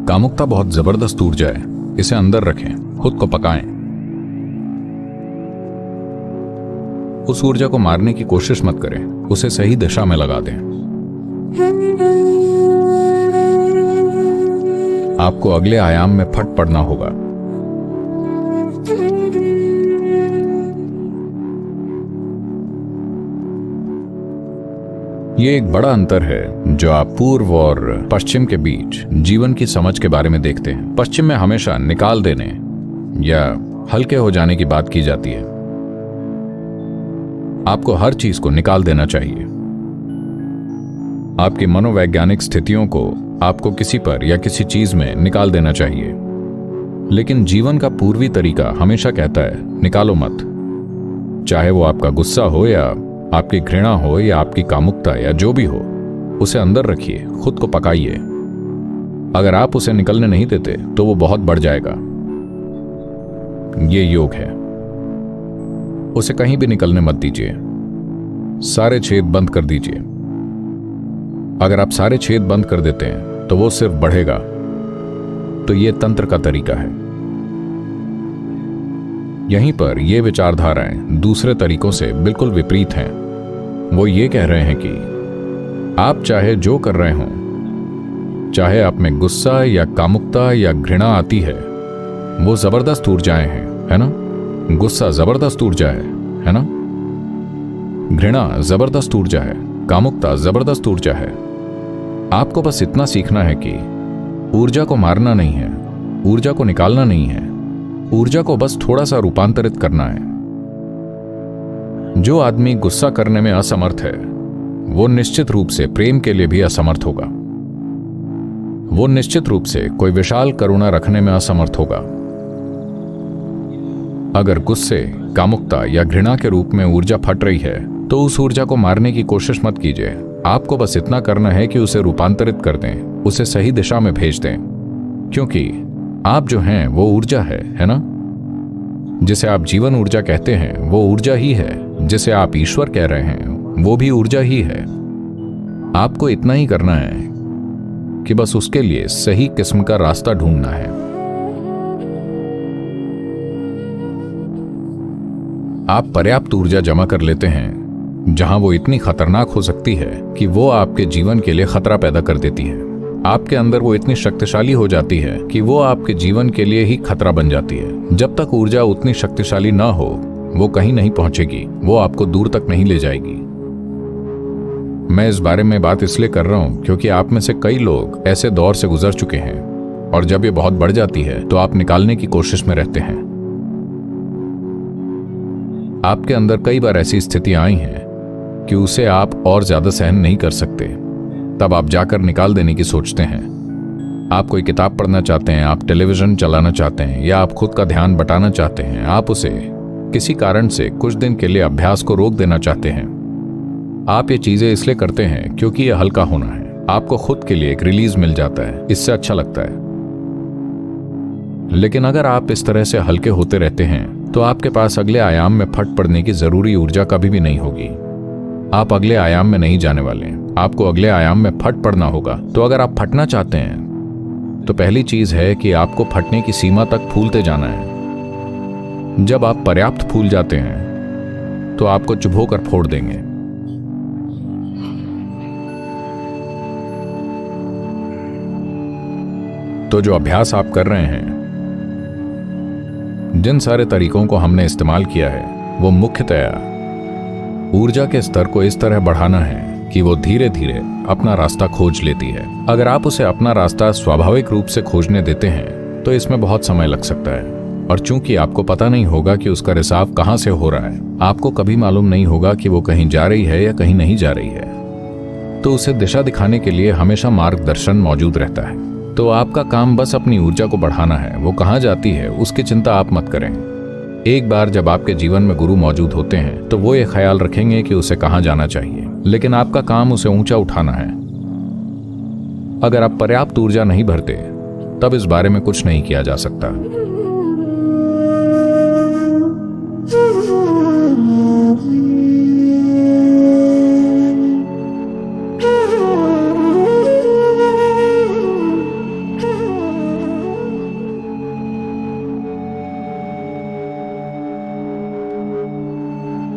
कामुकता बहुत जबरदस्त ऊर्जा है, इसे अंदर रखें, खुद को पकाएं। उस ऊर्जा को मारने की कोशिश मत करें, उसे सही दिशा में लगा दें। आपको अगले आयाम में फट पड़ना होगा। ये एक बड़ा अंतर है जो आप पूर्व और पश्चिम के बीच जीवन की समझ के बारे में देखते हैं। पश्चिम में हमेशा निकाल देने या हल्के हो जाने की बात की जाती है। आपको हर चीज को निकाल देना चाहिए। आपकी मनोवैज्ञानिक स्थितियों को आपको किसी पर या किसी चीज में निकाल देना चाहिए। लेकिन जीवन का पूर्वी तरीका हमेशा कहता है निकालो मत। चाहे वो आपका गुस्सा हो या आपकी घृणा हो या आपकी कामुकता या जो भी हो, उसे अंदर रखिए, खुद को पकाइए। अगर आप उसे निकलने नहीं देते तो वो बहुत बढ़ जाएगा। ये योग है। उसे कहीं भी निकलने मत दीजिए। सारे छेद बंद कर दीजिए। अगर आप सारे छेद बंद कर देते हैं तो वो सिर्फ बढ़ेगा। तो ये तंत्र का तरीका है। यहीं पर ये विचारधाराएं दूसरे तरीकों से बिल्कुल विपरीत हैं। वो ये कह रहे हैं कि आप चाहे जो कर रहे हों, चाहे आप में गुस्सा या कामुकता या घृणा आती है, वो जबरदस्त ऊर्जाएं हैं, है ना? गुस्सा जबरदस्त ऊर्जा है ना? घृणा जबरदस्त ऊर्जा है, कामुकता जबरदस्त ऊर्जा है। आपको बस इतना सीखना है कि ऊर्जा को मारना नहीं है, ऊर्जा को निकालना नहीं है, ऊर्जा को बस थोड़ा सा रूपांतरित करना है। जो आदमी गुस्सा करने में असमर्थ है, वो निश्चित रूप से प्रेम के लिए भी असमर्थ होगा। वो निश्चित रूप से कोई विशाल करुणा रखने में असमर्थ होगा। अगर गुस्से, कामुकता या घृणा के रूप में ऊर्जा फट रही है तो उस ऊर्जा को मारने की कोशिश मत कीजिए। आपको बस इतना करना है कि उसे रूपांतरित कर दें, उसे सही दिशा में भेज दें। क्योंकि आप जो हैं वो ऊर्जा है ना? जिसे आप जीवन ऊर्जा कहते हैं वो ऊर्जा ही है। जिसे आप ईश्वर कह रहे हैं वो भी ऊर्जा ही है। आपको इतना ही करना है कि बस उसके लिए सही किस्म का रास्ता ढूंढना है। आप पर्याप्त ऊर्जा जमा कर लेते हैं जहां वो इतनी खतरनाक हो सकती है कि वो आपके जीवन के लिए खतरा पैदा कर देती है। आपके अंदर वो इतनी शक्तिशाली हो जाती है कि वो आपके जीवन के लिए ही खतरा बन जाती है। जब तक ऊर्जा उतनी शक्तिशाली ना हो वो कहीं नहीं पहुंचेगी, वो आपको दूर तक नहीं ले जाएगी। मैं इस बारे में बात इसलिए कर रहा हूं क्योंकि आप में से कई लोग ऐसे दौर से गुजर चुके हैं और जब ये बहुत बढ़ जाती है तो आप निकालने की कोशिश में रहते हैं। आपके अंदर कई बार ऐसी स्थितियां आई हैं कि उसे आप और ज्यादा सहन नहीं कर सकते। तब आप जाकर निकाल देने की सोचते हैं। आप कोई किताब पढ़ना चाहते हैं, आप टेलीविजन चलाना चाहते हैं या आप खुद का ध्यान बटाना चाहते हैं। आप उसे किसी कारण से कुछ दिन के लिए अभ्यास को रोक देना चाहते हैं। आप ये चीजें इसलिए करते हैं क्योंकि यह हल्का होना है। आपको खुद के लिए एक रिलीज मिल जाता है, इससे अच्छा लगता है। लेकिन अगर आप इस तरह से हल्के होते रहते हैं तो आपके पास अगले आयाम में फट पड़ने की जरूरी ऊर्जा कभी भी नहीं होगी। आप अगले आयाम में नहीं जाने वाले हैं, आपको अगले आयाम में फट पड़ना होगा। तो अगर आप फटना चाहते हैं तो पहली चीज है कि आपको फटने की सीमा तक फूलते जाना है। जब आप पर्याप्त फूल जाते हैं तो आपको चुभोकर फोड़ देंगे। तो जो अभ्यास आप कर रहे हैं, जिन सारे तरीकों को हमने इस्तेमाल किया है, वो मुख्यतया ऊर्जा के स्तर को इस तरह बढ़ाना है कि वो धीरे धीरे अपना रास्ता खोज लेती है। अगर आप उसे अपना रास्ता स्वाभाविक रूप से खोजने देते हैं तो इसमें बहुत समय लग सकता है। और चूंकि आपको पता नहीं होगा कि उसका रिसाव कहां से हो रहा है, आपको कभी मालूम नहीं होगा कि वो कहीं जा रही है या कहीं नहीं जा रही है, तो उसे दिशा दिखाने के लिए हमेशा मार्गदर्शन मौजूद रहता है। तो आपका काम बस अपनी ऊर्जा को बढ़ाना है। वो कहां जाती है उसकी चिंता आप मत करें। एक बार जब आपके जीवन में गुरु मौजूद होते हैं तो वो ये ख्याल रखेंगे कि उसे कहां जाना चाहिए, लेकिन आपका काम उसे ऊंचा उठाना है। अगर आप पर्याप्त ऊर्जा नहीं भरते तब इस बारे में कुछ नहीं किया जा सकता।